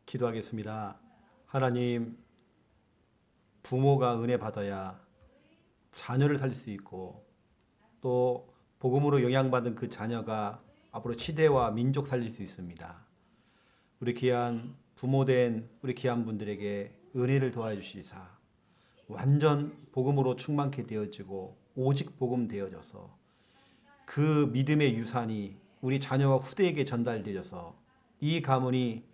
기도하겠습니다. 하나님, 부모가 은혜 받아야 자녀를 살릴 수 있고 또 복음으로 영향받은 그 자녀가 앞으로 시대와 민족 살릴 수 있습니다. 우리 귀한 부모된 우리 귀한 분들에게 은혜를 도와주시사 완전 복음으로 충만케 되어지고 오직 복음 되어져서 그 믿음의 유산이 우리 자녀와 후대에게 전달되어서 이 가문이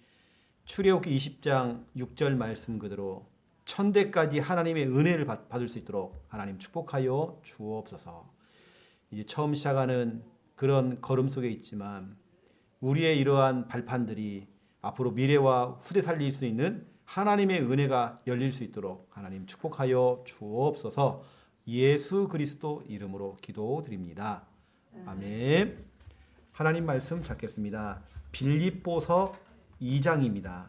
출애굽기 20장 6절 말씀 그대로 천대까지 하나님의 은혜를 받을 수 있도록 하나님 축복하여 주옵소서. 이제 처음 시작하는 그런 걸음 속에 있지만 우리의 이러한 발판들이 앞으로 미래와 후대 살릴 수 있는 하나님의 은혜가 열릴 수 있도록 하나님 축복하여 주옵소서. 예수 그리스도 이름으로 기도드립니다. 아멘. 하나님 말씀 찾겠습니다. 빌립보서 2장입니다.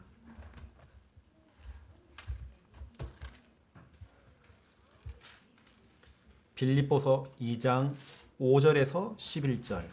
빌립보서 2장 5절에서 11절.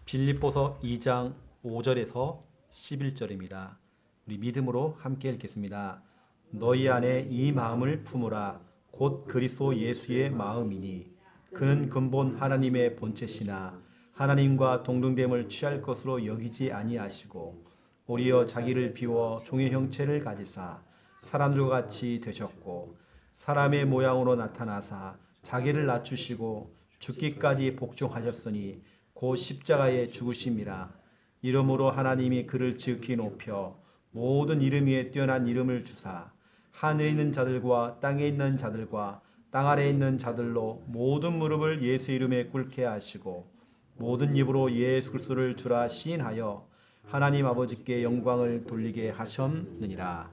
빌립보서 2장 5절에서 11절입니다. 우리 믿음으로 함께 읽겠습니다. 너희 안에 이 마음을 품으라. 곧 그리스도 예수의 마음이니 그는 근본 하나님의 본체시나 하나님과 동등됨을 취할 것으로 여기지 아니하시고 오히려 자기를 비워 종의 형체를 가지사 사람들과 같이 되셨고 사람의 모양으로 나타나사 자기를 낮추시고 죽기까지 복종하셨으니 곧 십자가의 죽으심이라. 이름으로 하나님이 그를 지극히 높여 모든 이름 위에 뛰어난 이름을 주사 하늘에 있는 자들과 땅에 있는 자들과 땅 아래에 있는 자들로 모든 무릎을 예수 이름에 꿇게 하시고 모든 입으로 예수 그리스도를 주라 시인하여 하나님 아버지께 영광을 돌리게 하셨느니라.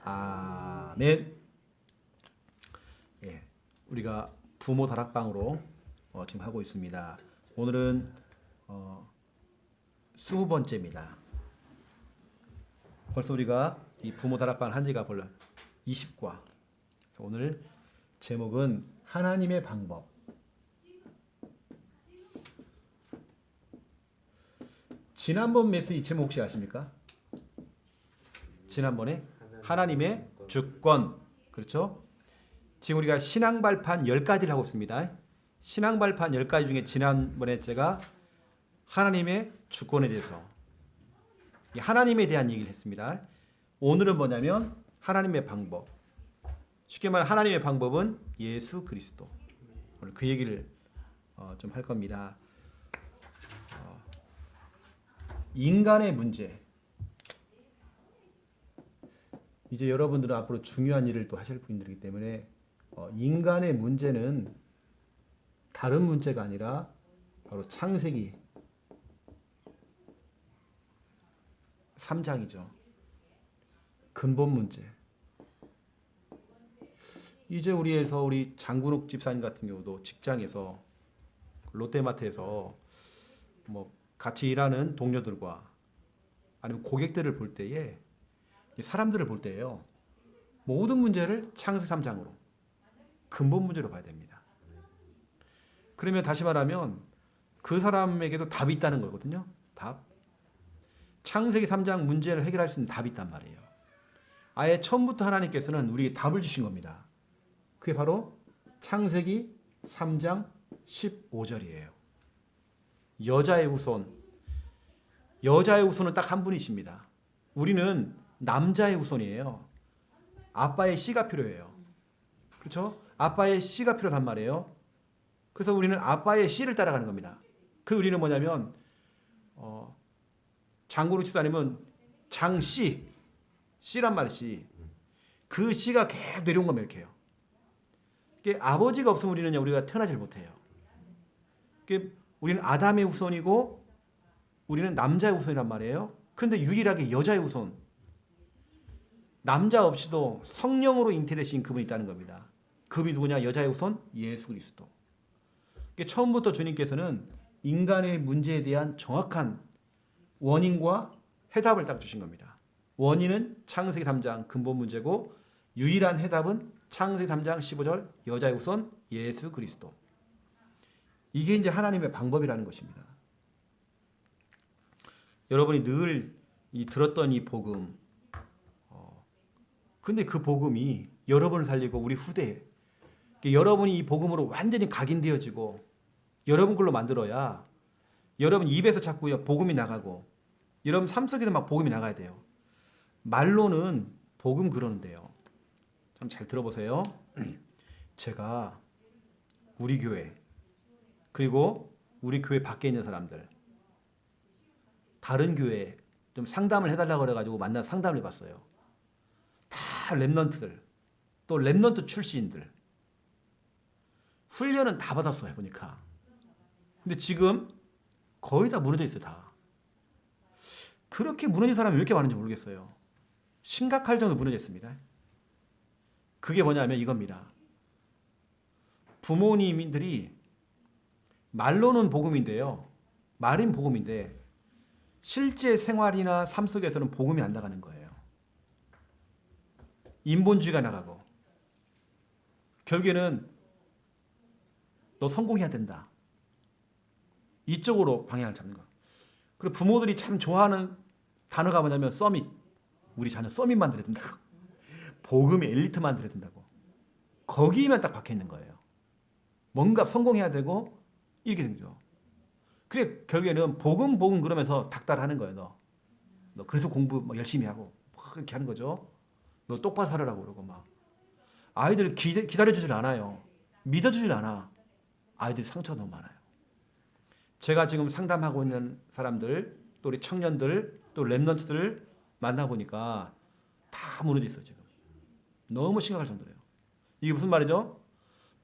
아멘. 예, 우리가 부모 다락방으로 지금 하고 있습니다. 오늘은 20번째입니다. 벌써 우리가 이 부모 다락방을 한 지가 벌써 20과. 오늘 제목은 하나님의 방법. 지난번 메시지 이 제목 혹시 아십니까? 지난번에 하나님의 주권. 그렇죠? 지금 우리가 신앙 발판 10가지를 하고 있습니다. 신앙 발판 10가지 중에 지난번에 제가 하나님의 주권에 대해서 하나님에 대한 얘기를 했습니다. 오늘은 뭐냐면 하나님의 방법. 쉽게 말해 하나님의 방법은 예수 그리스도. 오늘 그 얘기를 좀 할 겁니다. 인간의 문제. 이제 여러분들은 앞으로 중요한 일을 또 하실 분들이기 때문에 인간의 문제는 다른 문제가 아니라 바로 창세기 3장이죠. 근본 문제. 이제 우리 장군욱 집사님 같은 경우도 직장에서 롯데마트에서 뭐 같이 일하는 동료들과 아니면 고객들을 볼 때에 사람들을 볼 때예요. 모든 문제를 창세기 3장으로 근본 문제로 봐야 됩니다. 그러면 다시 말하면 그 사람에게도 답이 있다는 거거든요. 답. 창세기 3장 문제를 해결할 수 있는 답이 있단 말이에요. 아예 처음부터 하나님께서는 우리에게 답을 주신 겁니다. 그게 바로 창세기 3장 15절이에요. 여자의 후손. 여자의 후손은 딱 한 분이십니다. 우리는 남자의 후손이에요. 아빠의 씨가 필요해요. 그렇죠? 아빠의 씨가 필요한 말이에요. 그래서 우리는 아빠의 씨를 따라가는 겁니다. 그 우리는 뭐냐면 장군욱 집사님은 장씨, 씨란 말이 씨. 그 씨가 계속 내려온 겁니다. 이렇게요. 아버지가 없으면 우리가 태어나질 못해요. 우리는 아담의 후손이고 우리는 남자의 후손이란 말이에요. 그런데 유일하게 여자의 후손. 남자 없이도 성령으로 잉태되신 그분이 있다는 겁니다. 그분이 누구냐? 여자의 후손 예수 그리스도. 처음부터 주님께서는 인간의 문제에 대한 정확한 원인과 해답을 딱 주신 겁니다. 원인은 창세기 3장 근본 문제고 유일한 해답은 창세기 3장 15절 여자의 후손 예수 그리스도. 이게 이제 하나님의 방법이라는 것입니다. 여러분이 늘 들었던 이 복음, 근데 그 복음이 여러분을 살리고 우리 후대에 여러분이 이 복음으로 완전히 각인되어지고 여러분 걸로 만들어야 여러분 입에서 자꾸 복음이 나가고 여러분 삶 속에서 막 복음이 나가야 돼요. 말로는 복음 그러는데요. 참 잘 들어보세요. 제가 우리 교회 그리고 우리 교회 밖에 있는 사람들 다른 교회에 좀 상담을 해달라고 그래가지고 만나서 상담을 해봤어요. 다 랩런트들 또 랩런트 출신들 훈련은 다 받았어요 보니까. 근데 지금 거의 다 무너져 있어요 다. 그렇게 무너진 사람이 왜 이렇게 많은지 모르겠어요. 심각할 정도로 무너져 있습니다. 그게 뭐냐면 이겁니다. 부모님들이 말로는 복음인데요. 말인 복음인데 실제 생활이나 삶 속에서는 복음이 안 나가는 거예요. 인본주의가 나가고 결국에는 너 성공해야 된다. 이쪽으로 방향을 잡는 거. 그리고 부모들이 참 좋아하는 단어가 뭐냐면 서밋. 우리 자녀 서밋 만들어야 된다고. 복음의 엘리트 만들어야 된다고. 거기에만 딱 박혀 있는 거예요. 뭔가 성공해야 되고 이렇게 된 거죠. 그래 결국에는 복음 그러면서 닥달하는 거예요. 너 그래서 공부 막 열심히 하고 막 그렇게 하는 거죠. 너 똑바로 살으라고 그러고 막. 아이들 기다려주질 않아요. 믿어주질 않아. 아이들이 상처가 너무 많아요. 제가 지금 상담하고 있는 사람들 또 우리 청년들 또 랩런트들 만나보니까 다 무너져 있어요 지금. 너무 심각할 정도예요. 이게 무슨 말이죠?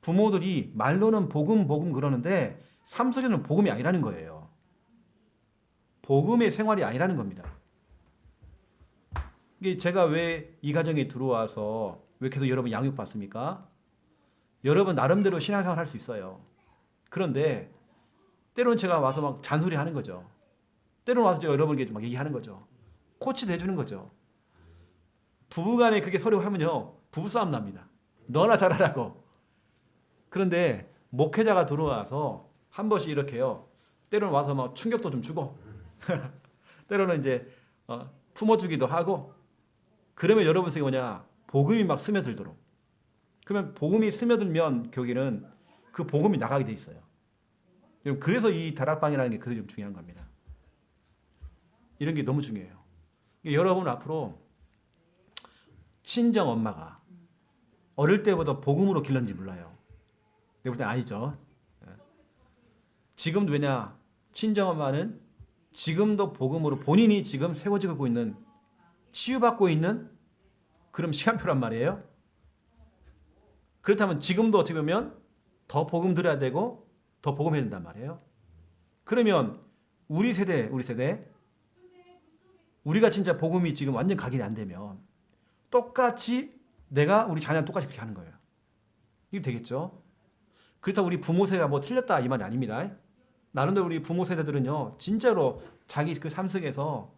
부모들이 말로는 복음 그러는데 삶 속에는 복음이 아니라는 거예요. 복음의 생활이 아니라는 겁니다. 이게 제가 왜 이 가정에 들어와서 왜 계속 여러분 양육받습니까? 여러분 나름대로 신앙생활 할 수 있어요. 그런데 때로는 제가 와서 막 잔소리 하는 거죠. 때로는 와서 제가 여러분에게 막 얘기하는 거죠. 코치도 해주는 거죠. 부부간에 그렇게 서로 하면요. 부부싸움 납니다. 너나 잘하라고. 그런데 목회자가 들어와서 한 번씩 이렇게요. 때로는 와서 막 충격도 좀 주고 때로는 이제 품어주기도 하고 그러면 여러분 속에 뭐냐 복음이 막 스며들도록. 그러면 복음이 스며들면 교회는 그 복음이 나가게 돼 있어요. 그래서 이 다락방이라는 게 그게 좀 중요한 겁니다. 이런 게 너무 중요해요. 여러분 앞으로 친정 엄마가 어릴 때보다 복음으로 길렀는지 몰라요. 내가 볼 땐 아니죠. 지금도 왜냐 친정 엄마는 지금도 복음으로 본인이 지금 세워지고 있는 치유받고 있는 그런 시간표란 말이에요. 그렇다면 지금도 어떻게 보면 더 복음 들어야 되고 더 복음해야 된단 말이에요. 그러면 우리 세대 우리가 진짜 복음이 지금 완전 각인이 안 되면 똑같이 내가 우리 자녀는 똑같이 그렇게 하는 거예요. 이게 되겠죠? 그렇다고 우리 부모 세대가 뭐 틀렸다 이 말이 아닙니다. 나름대로 우리 부모 세대들은요 진짜로 자기 그 삶 속에서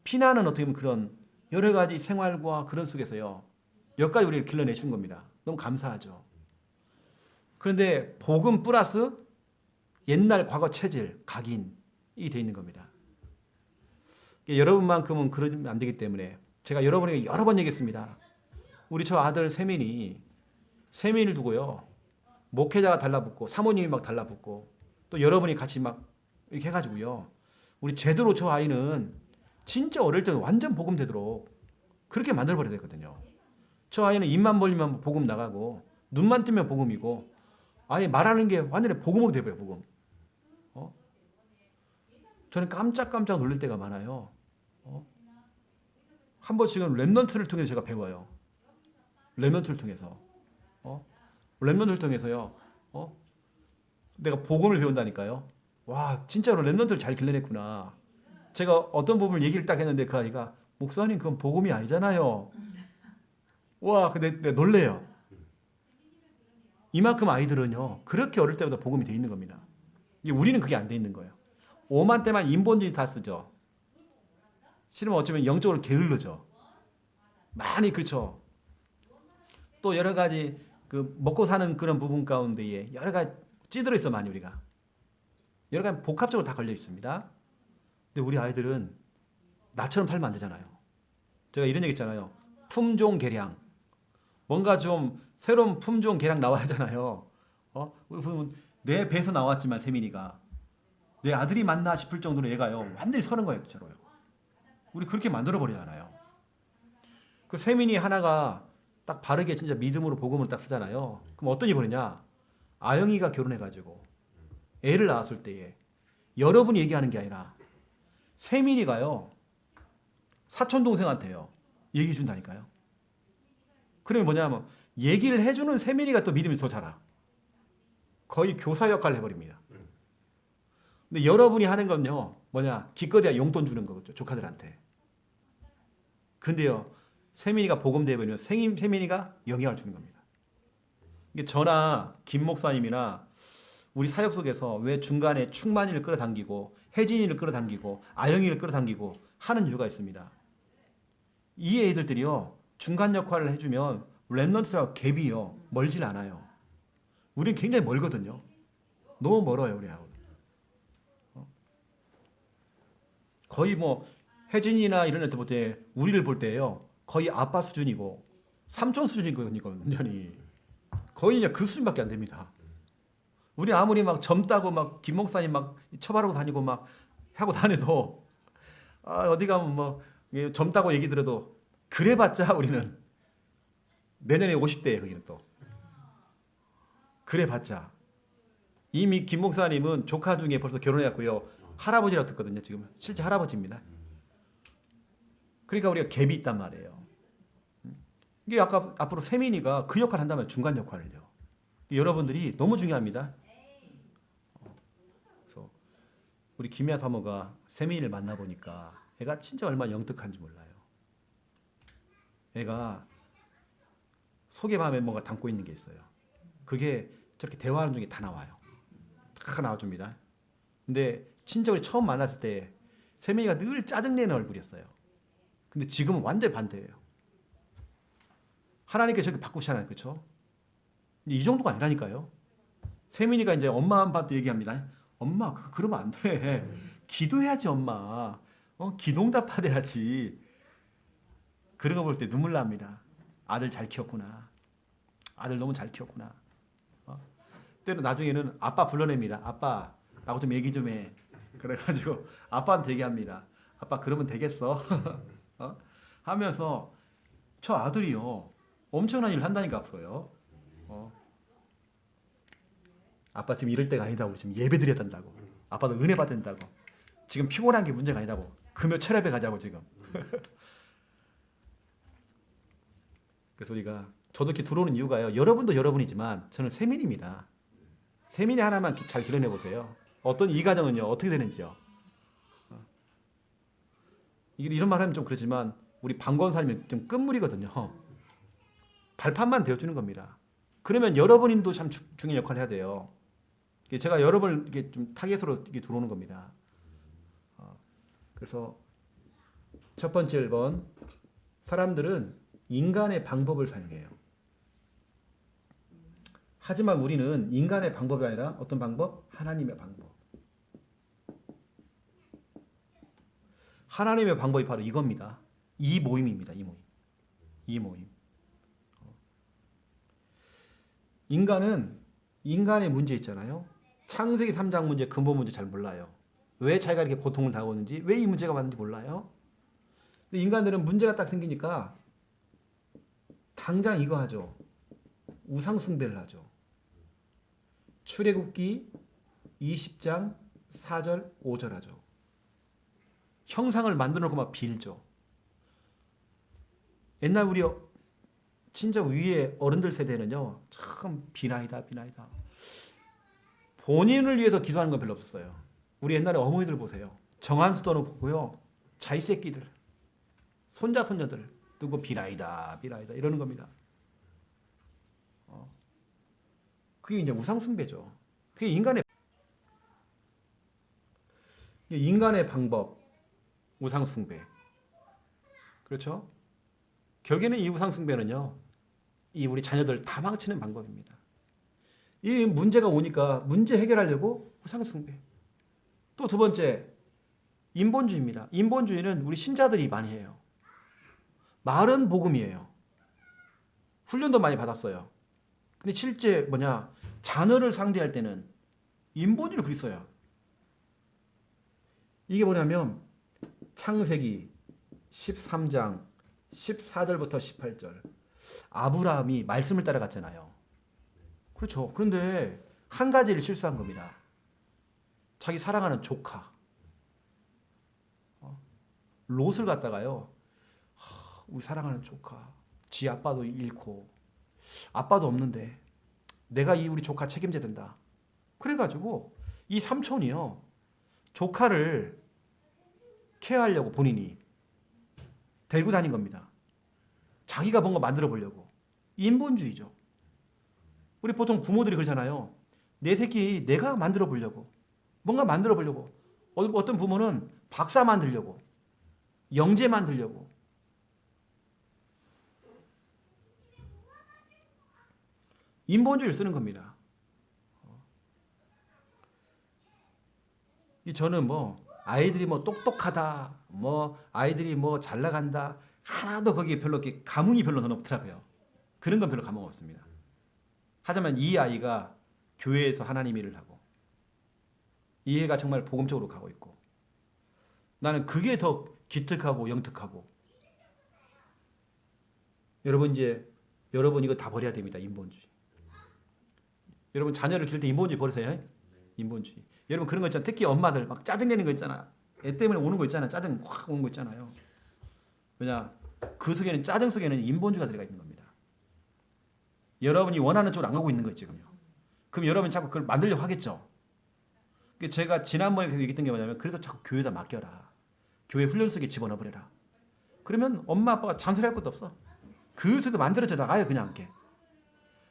피나는 어떻게 보면 그런 여러 가지 생활과 그런 속에서요 여기까지 우리를 길러내 준 겁니다. 너무 감사하죠. 그런데 복음 플러스 옛날 과거 체질 각인이 돼 있는 겁니다. 여러분만큼은 그러면 안 되기 때문에 제가 여러분에게 여러 번 얘기했습니다. 우리 저 아들 세민을 두고요 목회자가 달라붙고 사모님이 막 달라붙고 또 여러분이 같이 막 이렇게 해가지고요 우리 제대로 저 아이는 진짜 어릴 때 완전 복음 되도록 그렇게 만들어버려야 되거든요. 저 아이는 입만 벌리면 복음 나가고 눈만 뜨면 복음이고 아예 말하는 게 완전히 복음으로 돼버려요. 복음. 저는 깜짝깜짝 놀랄 때가 많아요. 한 번씩은 랩런트를 통해서 제가 배워요. 랩런트를 통해서. 랩런트를 통해서요. 내가 복음을 배운다니까요. 와 진짜로 랩런트를 잘 길러냈구나. 제가 어떤 부분을 얘기를 딱 했는데 그 아이가 목사님 그건 복음이 아니잖아요. 와 근데 내가 놀래요. 이만큼 아이들은요 그렇게 어릴 때부터 복음이 돼 있는 겁니다. 우리는 그게 안 돼 있는 거예요. 오만 때만 인본주의 다 쓰죠. 싫으면 어쩌면 영적으로 게을르죠. 많이 그렇죠. 또 여러 가지 그 먹고 사는 그런 부분 가운데에 여러 가지 찌들어 있어 많이 우리가. 여러 가지 복합적으로 다 걸려 있습니다. 근데 우리 아이들은 나처럼 살면 안 되잖아요. 제가 이런 얘기 있잖아요. 품종 개량. 뭔가 좀 새로운 품종 개량 나와야 하잖아요. 보면 내 배에서 나왔지만 세민이가 내 아들이 맞나 싶을 정도로 얘가요. 완전히 서는 거예요. 저로요. 우리 그렇게 만들어 버리잖아요. 그 세민이 하나가 딱 바르게 진짜 믿음으로 복음을 딱 쓰잖아요. 그럼 어떤 일이 벌이냐? 아영이가 결혼해가지고 애를 낳았을 때에 여러분이 얘기하는 게 아니라 세민이가요. 사촌 동생한테요. 얘기해 준다니까요. 그러면 뭐냐면 얘기를 해주는 세민이가 또 믿음이 더 자라. 거의 교사 역할을 해버립니다. 근데 여러분이 하는 건요. 뭐냐? 기껏해야 용돈 주는 거죠. 조카들한테. 근데요. 세민이가 복음 대변이면 세민이가 영향을 주는 겁니다. 이게 저나 김 목사님이나 우리 사역 속에서 왜 중간에 충만이를 끌어당기고 혜진이를 끌어당기고 아영이를 끌어당기고 하는 이유가 있습니다. 이 애들들이요. 중간 역할을 해주면 랩넌트랑 갭이요. 멀진 않아요. 우리는 굉장히 멀거든요. 너무 멀어요. 우리하고. 거의 뭐 혜진이나 이런 애들 볼 때 우리를 볼 때요. 거의 아빠 수준이고 삼촌 수준이거든요. 완전히. 거의 그냥 그 수준밖에 안 됩니다. 우리 아무리 막 젊다고 막 김 목사님 막 처발하고 다니고 막 하고 다녀도 어디 가면 뭐 젊다고 얘기 들어도 그래봤자 우리는 내년에 50대에 거기는 또 그래봤자 이미 김 목사님은 조카 중에 벌써 결혼해갖고요 할아버지라고 듣거든요. 지금 실제 할아버지입니다. 그러니까 우리가 갭이 있단 말이에요. 이게 아까 앞으로 세민이가 그 역할을 한다면 중간 역할을요. 여러분들이 너무 중요합니다. 그래서 우리 김야 사모가 세민이를 만나보니까 애가 진짜 얼마나 영특한지 몰라요. 애가 속에 밤에 뭔가 담고 있는 게 있어요. 그게 저렇게 대화하는 중에 다 나와요. 다 나와줍니다. 근데 진짜 우리 처음 만났을 때 세민이가 늘 짜증내는 얼굴이었어요. 근데 지금은 완전히 반대예요. 하나님께 저렇게 바꾸시잖아요. 그렇죠? 이 정도가 아니라니까요. 세민이가 이제 엄마 아빠한테 얘기합니다. 엄마 그러면 안 돼. 기도해야지 엄마. 기도응답 받아야지. 그런 거 볼 때 눈물 납니다. 아들 잘 키웠구나. 아들 너무 잘 키웠구나. 때로 나중에는 아빠 불러냅니다. 아빠 나하고 좀 얘기 좀 해. 그래가지고 아빠한테 얘기합니다. 아빠 그러면 되겠어? 하면서 저 아들이요. 엄청난 일을 한다니까 앞으로요. 아빠 지금 이럴 때가 아니다고 지금 예배 드려야 된다고. 아빠도 은혜 받아야 된다고. 지금 피곤한 게 문제가 아니다고. 금요 철야배 가자고 지금. 그래서 우리가 저도 이렇게 들어오는 이유가요. 여러분도 여러분이지만 저는 세민입니다. 세민이 하나만 잘 기록해 보세요. 어떤 이 가정은요 어떻게 되는지요. 이런 말하면 좀 그렇지만 우리 방권사님은 좀 끝물이거든요. 발판만 되어주는 겁니다. 그러면 여러분도 참 중요한 역할을 해야 돼요. 제가 여러분을 이렇게 좀 타겟으로 이렇게 들어오는 겁니다. 그래서 첫 번째 1번 사람들은 인간의 방법을 사용해요. 하지만 우리는 인간의 방법이 아니라 어떤 방법? 하나님의 방법. 하나님의 방법이 바로 이겁니다. 이 모임입니다. 이 모임. 인간은 인간의 문제 있잖아요. 창세기 3장 문제, 근본 문제 잘 몰라요. 왜 자기가 이렇게 고통을 당하는지, 왜 이 문제가 왔는지 몰라요. 근데 인간들은 문제가 딱 생기니까 당장 이거 하죠. 우상 숭배를 하죠. 출애굽기 20장 4절 5절 하죠. 형상을 만들어 놓고 막 빌죠. 옛날 우리 진짜 위에 어른들 세대는요. 참 비나이다. 본인을 위해서 기도하는 건 별로 없었어요. 우리 옛날에 어머니들 보세요. 정한수도는 보고요. 자기 새끼들, 손자손녀들 두고 비나이다 이러는 겁니다. 그게 이제 우상숭배죠. 그게 인간의 방법, 우상숭배. 그렇죠? 결국에는 이 우상숭배는요, 이 우리 자녀들 다 망치는 방법입니다. 이 문제가 오니까 문제 해결하려고 우상숭배. 또 두 번째, 인본주의입니다. 인본주의는 우리 신자들이 많이 해요. 말은 복음이에요. 훈련도 많이 받았어요. 근데 실제 자녀를 상대할 때는 인본주의를 그리 써요. 이게 뭐냐면 창세기 13장 14절부터 18절. 아브라함이 말씀을 따라갔잖아요. 그렇죠. 그런데 한 가지를 실수한 겁니다. 자기 사랑하는 조카 롯을 갖다가요. 우리 사랑하는 조카, 지 아빠도 잃고 아빠도 없는데 내가 이 우리 조카 책임져야 된다. 그래가지고 이 삼촌이요. 조카를 케어하려고 본인이 데리고 다닌 겁니다. 자기가 뭔가 만들어 보려고. 인본주의죠. 우리 보통 부모들이 그러잖아요. 내 새끼 내가 만들어 보려고. 뭔가 만들어 보려고. 어떤 부모는 박사 만들려고. 영재 만들려고. 인본주의를 쓰는 겁니다. 저는 아이들이 똑똑하다, 아이들이 잘 나간다, 하나도 거기에 별로 이렇게 감흥이 별로 없더라고요. 그런 건 별로 감흥 없습니다. 하지만 이 아이가 교회에서 하나님 일을 하고, 이 애가 정말 복음적으로 가고 있고, 나는 그게 더 기특하고 영특하고. 여러분 이거 다 버려야 됩니다. 인본주의. 여러분 자녀를 기를 때 인본주의 버리세요. 인본주의. 여러분 그런 거 있잖아요. 특히 엄마들 막 짜증내는 거 있잖아. 애 때문에 오는 거 있잖아요. 짜증 확 오는 거 있잖아요. 왜냐? 그 속에는 짜증 속에는 인본주의가 들어가 있는 겁니다. 여러분이 원하는 쪽으로 안 가고 있는 거예요 지금요. 그럼 여러분 자꾸 그걸 만들려고 하겠죠. 제가 지난번에 얘기했던 게 뭐냐면 그래서 자꾸 교회에다 맡겨라. 교회 훈련 속에 집어넣어 버려라. 그러면 엄마 아빠가 잔소리할 것도 없어. 그 속에 만들어져 나가요 그냥 이렇게.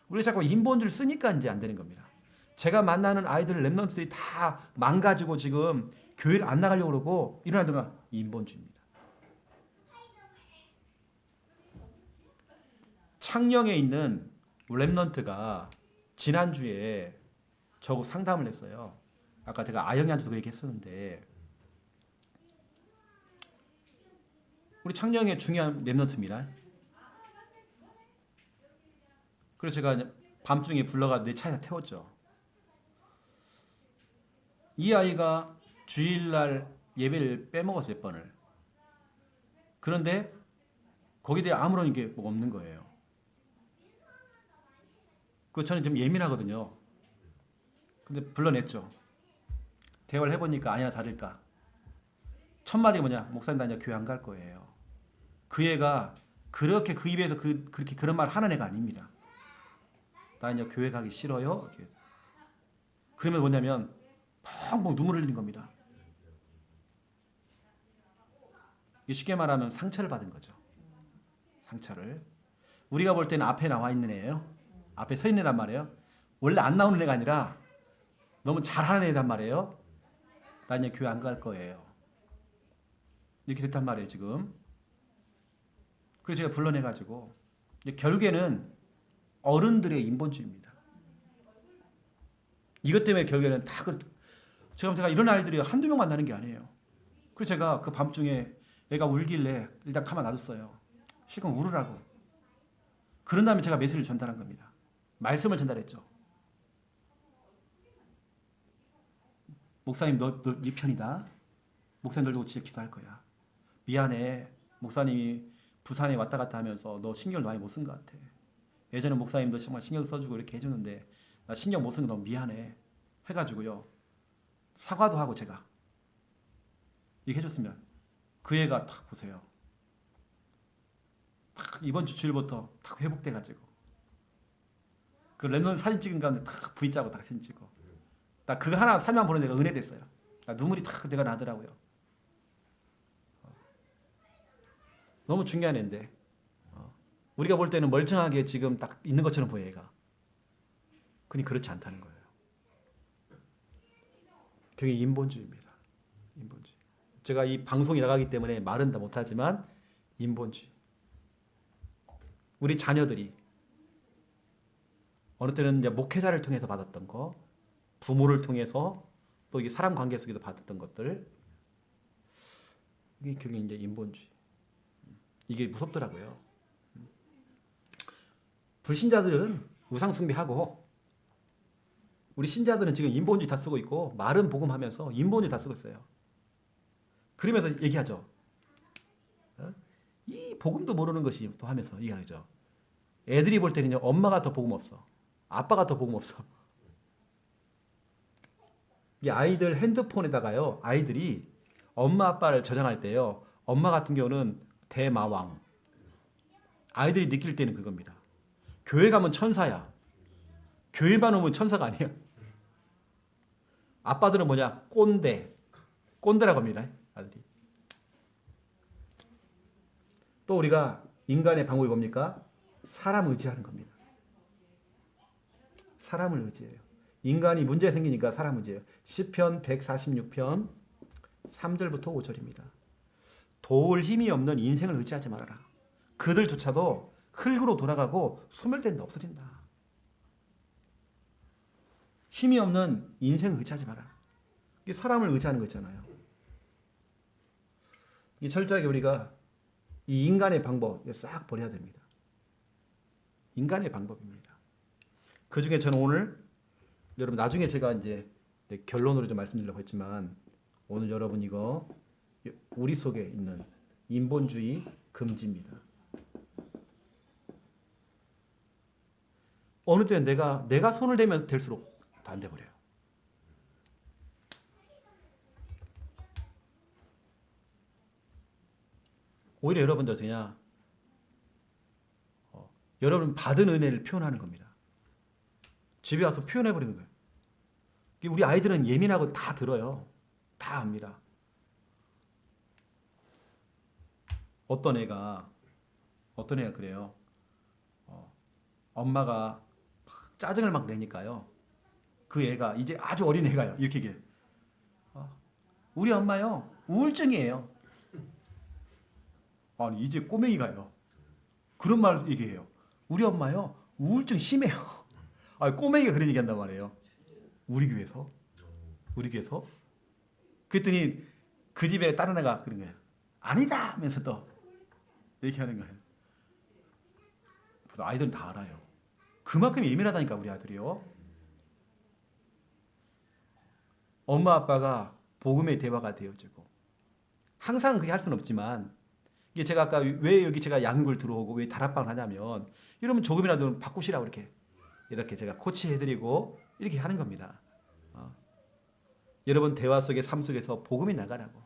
우리 자꾸 인본주의를 쓰니까 이제 안 되는 겁니다. 제가 만나는 아이들 랩런트들이 다 망가지고 지금 교회를 안 나가려고 그러고 이런 아이들은 인본주의입니다. 창녕에 있는 랩런트가 지난주에 저하고 상담을 했어요. 아까 제가 아영이한테도 그 얘기 했었는데 우리 창녕의 중요한 랩런트입니다. 그래서 제가 밤중에 불러가 내 차에다 태웠죠. 이 아이가 주일날 예배를 빼먹어서 몇 번을. 그런데 거기에 대해 아무런 게 없는 거예요. 저는 좀 예민하거든요. 근데 불러냈죠. 대화를 해보니까 아니나 다를까. 첫 마디가 뭐냐? 목사님 나 이제 교회 안 갈 거예요. 그 애가 그렇게 그 입에서 그렇게 그런 말 하는 애가 아닙니다. 나 이제 교회 가기 싫어요. 이렇게. 그러면 뭐냐면 펑펑 눈물을 흘리는 겁니다. 쉽게 말하면 상처를 받은 거죠. 상처를. 우리가 볼 때는 앞에 나와 있는 애예요. 앞에 서 있는 애란 말이에요. 원래 안 나오는 애가 아니라 너무 잘하는 애란 말이에요. 나 이제 교회 안 갈 거예요. 이렇게 됐단 말이에요 지금. 그래서 제가 불러내가지고 결국에는 어른들의 인본주의입니다. 이것 때문에 결국에는 다 제가 이런 아이들이 한두 명 만나는 게 아니에요. 그래서 제가 그 밤중에 애가 울길래 일단 가만 놔뒀어요. 실컷 울으라고. 그런 다음에 제가 메시지를 전달한 겁니다. 말씀을 전달했죠. 목사님 네 편이다. 목사님 널 두고 진짜 기도할 거야. 미안해. 목사님이 부산에 왔다 갔다 하면서 너 신경을 많이 못 쓴 것 같아. 예전에 목사님도 정말 신경 써주고 이렇게 해주는데 나 신경 못 쓴 거 너무 미안해. 해가지고요. 사과도 하고 제가 이렇게 해줬으면 그 애가 딱 보세요. 딱 이번 주 주일부터 딱 회복돼가지고 그 랩넌 사진 찍은 가운데 딱 V자고 딱 사진 찍고 딱 그거 하나 사진만 보는 데가 은혜 됐어요. 눈물이 딱 내가 나더라고요. 너무 중요한 애인데 우리가 볼 때는 멀쩡하게 지금 딱 있는 것처럼 보여 얘가. 그니 그렇지 않다는 거예요. 되게 인본주의입니다. 인본주의. 제가 이 방송이 나가기 때문에 말은 다 못하지만 인본주의. 우리 자녀들이 어느 때는 이제 목회자를 통해서 받았던 거, 부모를 통해서 또 이게 사람 관계 속에서 받았던 것들, 이게 결국 이제 인본주의. 이게 무섭더라고요. 불신자들은 우상 숭배하고 우리 신자들은 지금 인본주의 다 쓰고 있고 말은 복음하면서 인본주의 다 쓰고 있어요. 그러면서 얘기하죠. 이 복음도 모르는 것이 또 하면서 얘기하죠. 애들이 볼 때는요, 엄마가 더 복음 없어. 아빠가 더 복음 없어. 이 아이들 핸드폰에다가요, 아이들이 엄마 아빠를 저장할 때요, 엄마 같은 경우는 대마왕. 아이들이 느낄 때는 그겁니다. 교회 가면 천사야. 교회만 오면 천사가 아니야. 아빠들은 뭐냐? 꼰대. 꼰대라고 합니다. 아들이. 또 우리가 인간의 방법이 뭡니까? 사람 의지하는 겁니다. 사람을 의지해요. 인간이 문제 생기니까 사람 의지해요. 시편 146편 3절부터 5절입니다. 도울 힘이 없는 인생을 의지하지 말아라. 그들조차도 흙으로 돌아가고 소멸된다, 없어진다. 힘이 없는 인생을 의지하지 마라. 이게 사람을 의지하는 거 있잖아요. 이 철저하게 우리가 이 인간의 방법 싹 버려야 됩니다. 인간의 방법입니다. 그 중에 저는 오늘 여러분 나중에 제가 이제 결론으로 좀 말씀드리려고 했지만 오늘 여러분 이거 우리 속에 있는 인본주의 금지입니다. 어느 때는 내가 손을 대면 될수록 다 안 돼 버려요. 오히려 여러분들 그냥 여러분 받은 은혜를 표현하는 겁니다. 집에 와서 표현해 버리는 거예요. 우리 아이들은 예민하고 다 들어요. 다 압니다. 어떤 애가 그래요. 엄마가 막 짜증을 막 내니까요. 그 애가 이제 아주 어린 애가요. 이렇게 얘기해요. 우리 엄마요 우울증이에요. 아니 이제 꼬맹이가요. 그런 말 얘기해요. 우리 엄마요 우울증 심해요. 아 꼬맹이가 그런 얘기한단 말이에요. 우리 교회에서. 그랬더니 그 집에 다른 애가 그런 거예요. 아니다 하면서 또 얘기하는 거예요. 아이들은 다 알아요. 그만큼 예민하다니까 우리 아들이요. 엄마 아빠가 복음의 대화가 되어지고 항상 그렇게 할 수는 없지만 이게 제가 아까 왜 여기 제가 양육을 들어오고 왜 다락방을 하냐면 여러분 조금이라도 바꾸시라고 이렇게 제가 코치해드리고 이렇게 하는 겁니다. 여러분 대화 속에 삶 속에서 복음이 나가라고.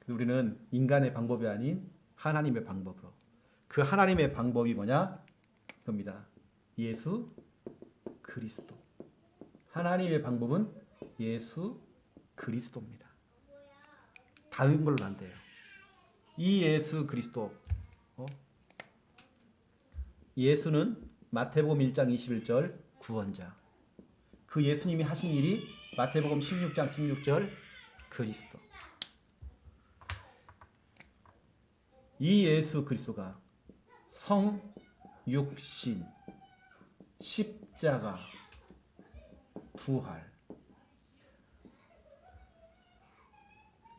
우리는 인간의 방법이 아닌 하나님의 방법으로. 그 하나님의 방법이 뭐냐? 그겁니다. 예수 그리스도. 하나님의 방법은 예수 그리스도입니다. 다른 걸로 안 돼요. 이 예수 그리스도. 예수는 마태복음 1장 21절 구원자. 그 예수님이 하신 일이 마태복음 16장 16절 그리스도. 이 예수 그리스도가 성, 육신, 십자가, 부활.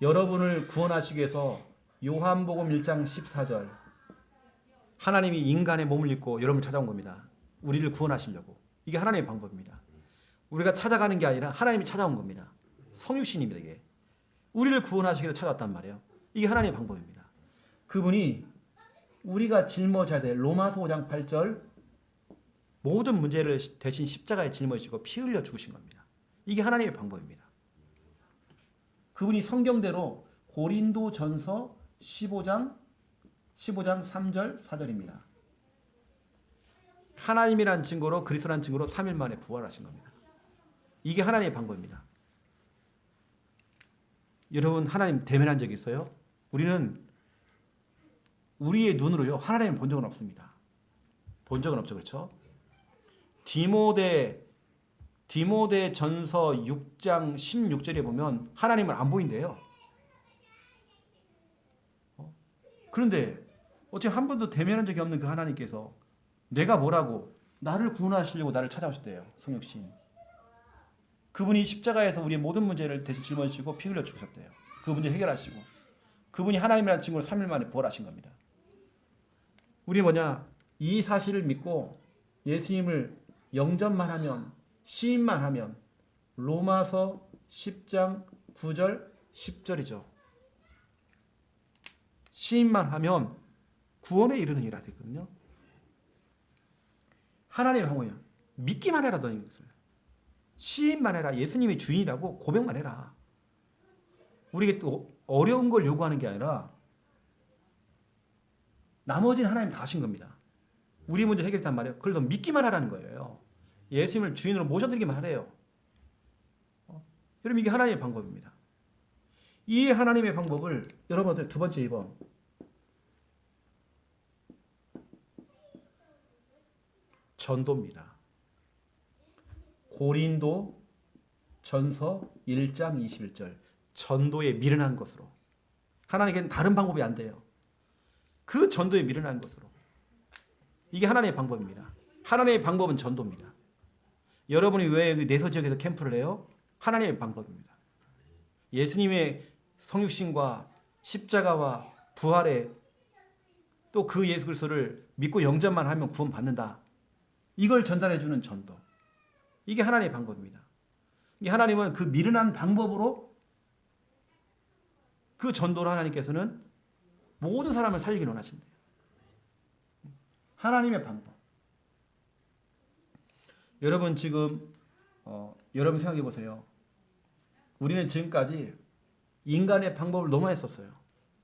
여러분을 구원하시기 위해서 요한복음 1장 14절 하나님이 인간의 몸을 입고 여러분을 찾아온 겁니다. 우리를 구원하시려고. 이게 하나님의 방법입니다. 우리가 찾아가는 게 아니라 하나님이 찾아온 겁니다. 성육신입니다. 이게. 우리를 구원하시기 위해서 찾아왔단 말이에요. 이게 하나님의 방법입니다. 그분이 우리가 짊어져야 될 로마서 5장 8절 모든 문제를 대신 십자가에 짊어지시고 피 흘려 죽으신 겁니다. 이게 하나님의 방법입니다. 그분이 성경대로 고린도전서 15장 3절 4절입니다. 하나님이란 증거로 그리스도란 증거로 3일 만에 부활하신 겁니다. 이게 하나님의 방법입니다. 여러분 하나님 대면한 적이 있어요? 우리는 우리의 눈으로요 하나님을 본 적은 없습니다. 본 적은 없죠, 그렇죠? 디모데 전서 6장 16절에 보면 하나님을 안 보인대요. 그런데 어째 한 번도 대면한 적이 없는 그 하나님께서 내가 뭐라고 나를 구원하시려고 나를 찾아오셨대요. 성육신. 그분이 십자가에서 우리의 모든 문제를 대신 짊어지시고 피 흘려 죽으셨대요. 그 문제 해결하시고 그분이 하나님이라는 친구를 3일 만에 부활하신 겁니다. 우리 뭐냐? 이 사실을 믿고 예수님을 영접만 하면, 시인만 하면 로마서 10장 9절 10절이죠. 시인만 하면 구원에 이르는 이라 되거든요. 하나님의 방법이야. 믿기만 해라 너희 것을. 시인만 해라. 예수님이 주인이라고 고백만 해라. 우리에게 또 어려운 걸 요구하는 게 아니라 나머지는 하나님 다 하신 겁니다. 우리 문제 해결했단 말이에요. 그걸 더 믿기만 하라는 거예요. 예수님을 주인으로 모셔드리기만 하래요. 여러분 이게 하나님의 방법입니다. 이 하나님의 방법을 여러분들 두 번째 2번 전도입니다. 고린도 전서 1장 21절 전도에 미련한 것으로 하나님께는 다른 방법이 안 돼요. 그 전도에 미련한 것으로 이게 하나님의 방법입니다. 하나님의 방법은 전도입니다. 여러분이 왜 내서 지역에서 캠프를 해요? 하나님의 방법입니다. 예수님의 성육신과 십자가와 부활에 또 그 예수 그리스도를 믿고 영접만 하면 구원받는다. 이걸 전달해 주는 전도. 이게 하나님의 방법입니다. 이 하나님은 그 미련한 방법으로 그 전도를 하나님께서는 모든 사람을 살리기 원하신대요. 하나님의 방법. 여러분 지금 여러분 생각해 보세요. 우리는 지금까지 인간의 방법을 너무 했었어요.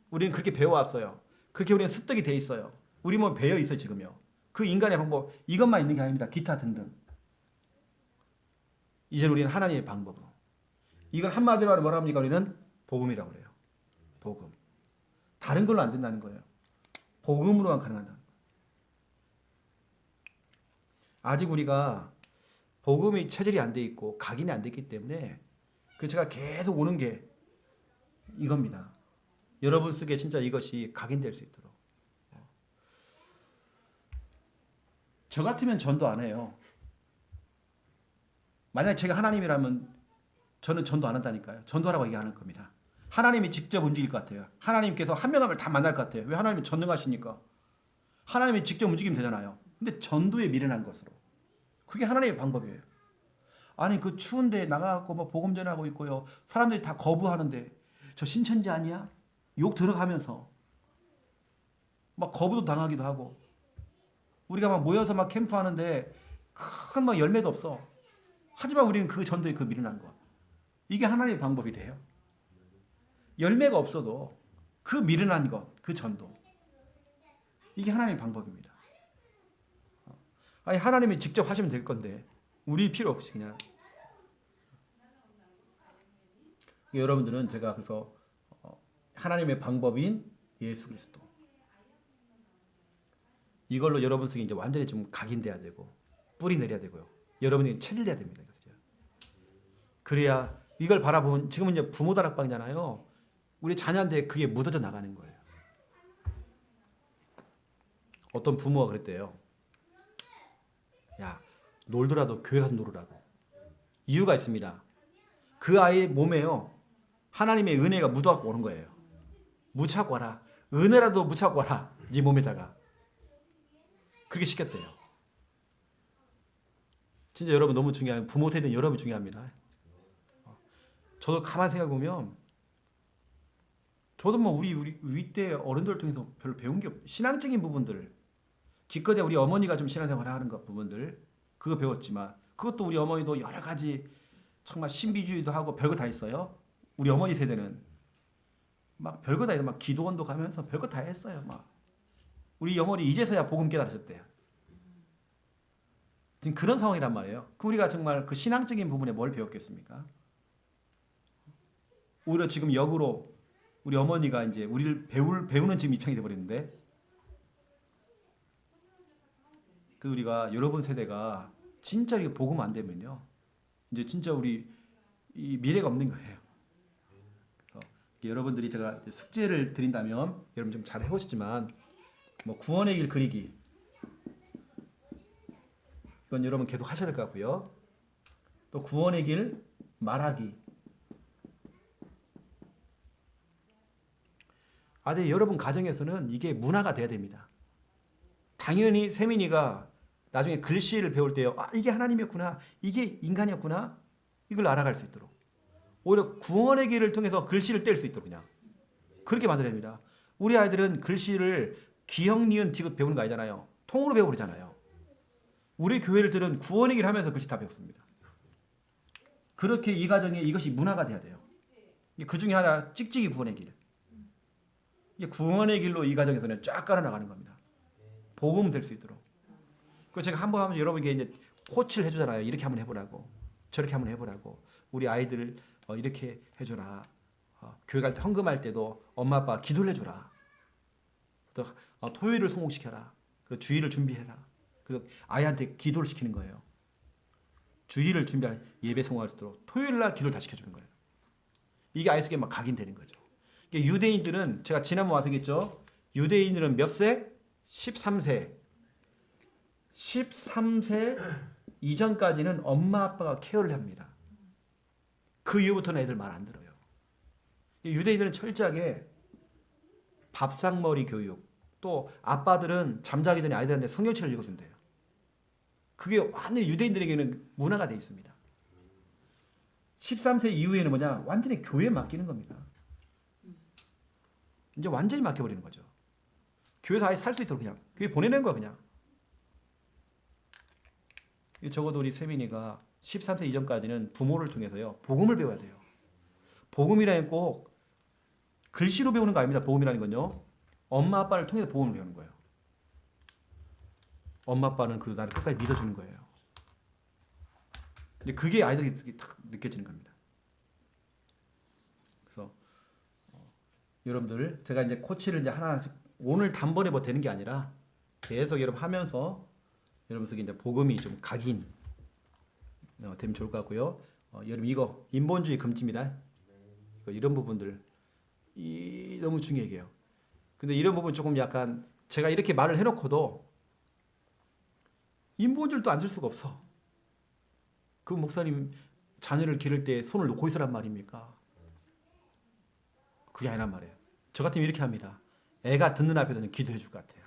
우리는 그렇게 배워왔어요. 그렇게 우리는 습득이 돼 있어요. 우리 몸 배어 있어요 지금요. 그 인간의 방법 이것만 있는 게 아닙니다. 기타 등등. 이제는 우리는 하나님의 방법으로. 이걸 한마디로 뭐라 합니까? 우리는 복음이라고 그래요. 복음. 다른 걸로 안 된다는 거예요. 복음으로만 가능하다. 아직 우리가 복음이 체질이 안 돼 있고 각인이 안 됐기 때문에 그 제가 계속 오는 게 이겁니다. 여러분 속에 진짜 이것이 각인될 수 있도록. 저 같으면 전도 안 해요. 만약 제가 하나님이라면 저는 전도 안 한다니까요. 전도하라고 얘기하는 겁니다. 하나님이 직접 움직일 것 같아요. 하나님께서 한 명 한 명 다 만날 것 같아요. 왜 하나님이 전능하시니까. 하나님이 직접 움직이면 되잖아요. 근데 전도에 미련한 것으로. 그게 하나님의 방법이에요. 아니 그 추운 데 나가갖고 뭐 복음 전하고 있고요. 사람들이 다 거부하는데 저 신천지 아니야? 욕 들어가면서 막 거부도 당하기도 하고 우리가 막 모여서 막 캠프하는데 큰 막 열매도 없어. 하지만 우리는 그 전도에 그 미련한 것. 이게 하나님의 방법이 돼요. 열매가 없어도 그 미련한 것, 그 전도. 이게 하나님의 방법입니다. 아니 하나님이 직접 하시면 될 건데 우리 필요 없이 그냥. 여러분들은 제가 그래서 하나님의 방법인 예수 그리스도. 이걸로 여러분 속에 이제 완전히 좀 각인돼야 되고 뿌리 내려야 되고요. 여러분이 체질돼야 됩니다. 그렇죠? 그래야 이걸 바라보면 지금은 이제 부모 다락방이잖아요. 우리 자녀한테 그게 묻어져 나가는 거예요. 어떤 부모가 그랬대요. 야, 놀더라도 교회 가서 놀으라고. 이유가 있습니다. 그 아이의 몸에요. 하나님의 은혜가 묻어갖고 오는 거예요. 묻혀갖고 와라. 은혜라도 묻혀갖고 와라. 네 몸에다가. 그렇게 시켰대요. 진짜 여러분 너무 중요해요. 부모 세대는 여러분 중요합니다. 저도 가만히 생각해보면 저도 뭐 우리 윗대 어른들 통해서 별로 배운 게 없어요. 신앙적인 부분들 기껏해 우리 어머니가 좀 신앙생활 하는 것 부분들 그거 배웠지만 그것도 우리 어머니도 여러 가지 정말 신비주의도 하고 별거 다 있어요. 우리 어머니 세대는 막 별거 다 해서 막 기도원도 가면서 별거 다 했어요. 막 우리 어머니 이제서야 복음 깨달으셨대요. 지금 그런 상황이란 말이에요. 우리가 정말 그 신앙적인 부분에 뭘 배웠겠습니까? 오히려 지금 역으로 우리 어머니가 이제 우리를 배우는 지금 입장이 돼버렸는데 그 우리가 여러분 세대가 진짜 이게 복음 안 되면요 이제 진짜 우리 이 미래가 없는 거예요. 여러분들이 제가 숙제를 드린다면 여러분 좀 잘 해보시지만 뭐 구원의 길 그리기 이건 여러분 계속 하셔야 될 것 같고요. 또 구원의 길 말하기. 근데 여러분 가정에서는 이게 문화가 돼야 됩니다. 당연히 세민이가 나중에 글씨를 배울 때요. 이게 하나님이었구나. 이게 인간이었구나. 이걸 알아갈 수 있도록. 오히려 구원의 길을 통해서 글씨를 뗄 수 있도록 그냥. 그렇게 만들어야 됩니다. 우리 아이들은 글씨를 기역, 니은, 디귿 배우는 거 아니잖아요. 통으로 배워버리잖아요. 우리 교회들은 구원의 길 하면서 글씨 다 배웠습니다. 그렇게 이 가정에 이것이 문화가 돼야 돼요. 그 중에 하나 찍찍이 구원의 길. 구원의 길로 이 가정에서는 쫙 깔아나가는 겁니다. 복음 될 수 있도록. 그 제가 한번 하면 여러분에게 이제 코치를 해주잖아요. 이렇게 한번 해보라고, 저렇게 한번 해보라고. 우리 아이들을 이렇게 해줘라. 교회 갈 때 헌금할 때도 엄마 아빠 기도를 해줘라. 또 토요일을 성공시켜라. 그리고 주일을 준비해라. 그리고 아이한테 기도를 시키는 거예요. 주일을 준비할 예배 성공할 수 있도록 토요일 날 기도를 다 시켜주는 거예요. 이게 아이 속에 막 각인되는 거죠. 유대인들은 제가 지난번 와서 얘기했죠. 유대인들은 몇 세? 13세. 13세 이전까지는 엄마 아빠가 케어를 합니다. 그 이후부터는 애들 말 안 들어요. 유대인들은 철저하게 밥상머리 교육, 또 아빠들은 잠자기 전에 아이들한테 성경책을 읽어준대요. 그게 완전히 유대인들에게는 문화가 되어 있습니다. 13세 이후에는 뭐냐? 완전히 교회에 맡기는 겁니다. 이제 완전히 맡겨버리는 거죠. 교회에서 아예 살 수 있도록 그냥 교회 보내는 거야 그냥. 적어도 우리 세민이가 13세 이전까지는 부모를 통해서요 복음을 배워야 돼요. 복음이라는 꼭 글씨로 배우는 거 아닙니다. 복음이라는 건요 엄마 아빠를 통해서 복음을 배우는 거예요. 엄마 아빠는 그래도 나를 끝까지 믿어주는 거예요. 근데 그게 아이들이 딱 느껴지는 겁니다. 그래서 여러분들 제가 이제 코치를 이제 하나씩 오늘 단번에 뭐 되는 게 아니라 계속 여러분 하면서 여러분 속에 이제 복음이 좀 각인 되면 좋을 것 같고요. 여러분 이거 인본주의 금지입니다. 이런 부분들 너무 중요해요. 근데 이런 부분 조금 약간 제가 이렇게 말을 해놓고도 인본주의를 안 쓸 수가 없어. 그 목사님 자녀를 기를 때 손을 놓고 있으란 말입니까? 그게 아니란 말이에요. 저 같으면 이렇게 합니다. 애가 듣는 앞에서는 기도해 줄 것 같아요.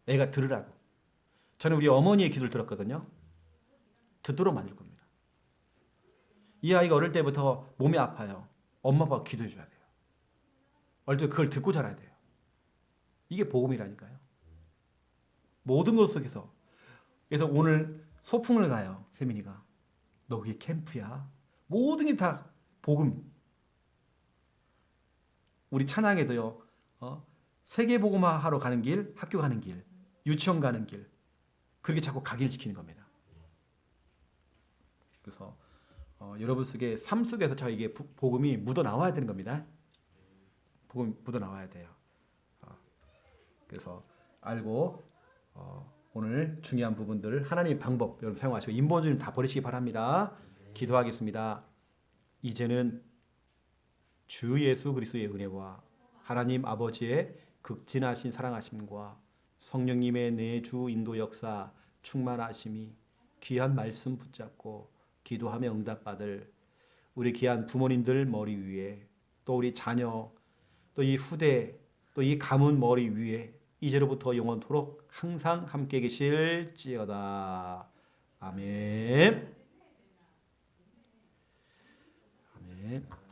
애가 들으라고. 저는 우리 어머니의 기도를 들었거든요. 듣도록 만들 겁니다. 이 아이가 어릴 때부터 몸이 아파요. 엄마 아빠가 기도해 줘야 돼요. 어릴 때 그걸 듣고 자라야 돼요. 이게 복음이라니까요. 모든 것 속에서. 그래서 오늘 소풍을 가요. 세민이가. 너 그게 캠프야. 모든 게 다 복음. 우리 찬양에도요. 세계복음화 하러 가는 길, 학교 가는 길, 유치원 가는 길. 그렇게 자꾸 각일시키는 겁니다. 그래서 여러분 속에 삶 속에서 저 이게 복음이 묻어 나와야 되는 겁니다. 복음이 묻어 나와야 돼요. 그래서 알고 오늘 중요한 부분들 하나님의 방법 여러분 사용하시고 인본주의는 다 버리시기 바랍니다. 기도하겠습니다. 이제는 주 예수 그리스도의 은혜와 하나님 아버지의 극진하신 사랑하심과 성령님의 내주 인도 역사 충만하심이 귀한 말씀 붙잡고 기도하며 응답받을 우리 귀한 부모님들 머리 위에 또 우리 자녀 또 이 후대 또 이 가문 머리 위에 이제로부터 영원토록 항상 함께 계실지어다. 아멘. 아멘.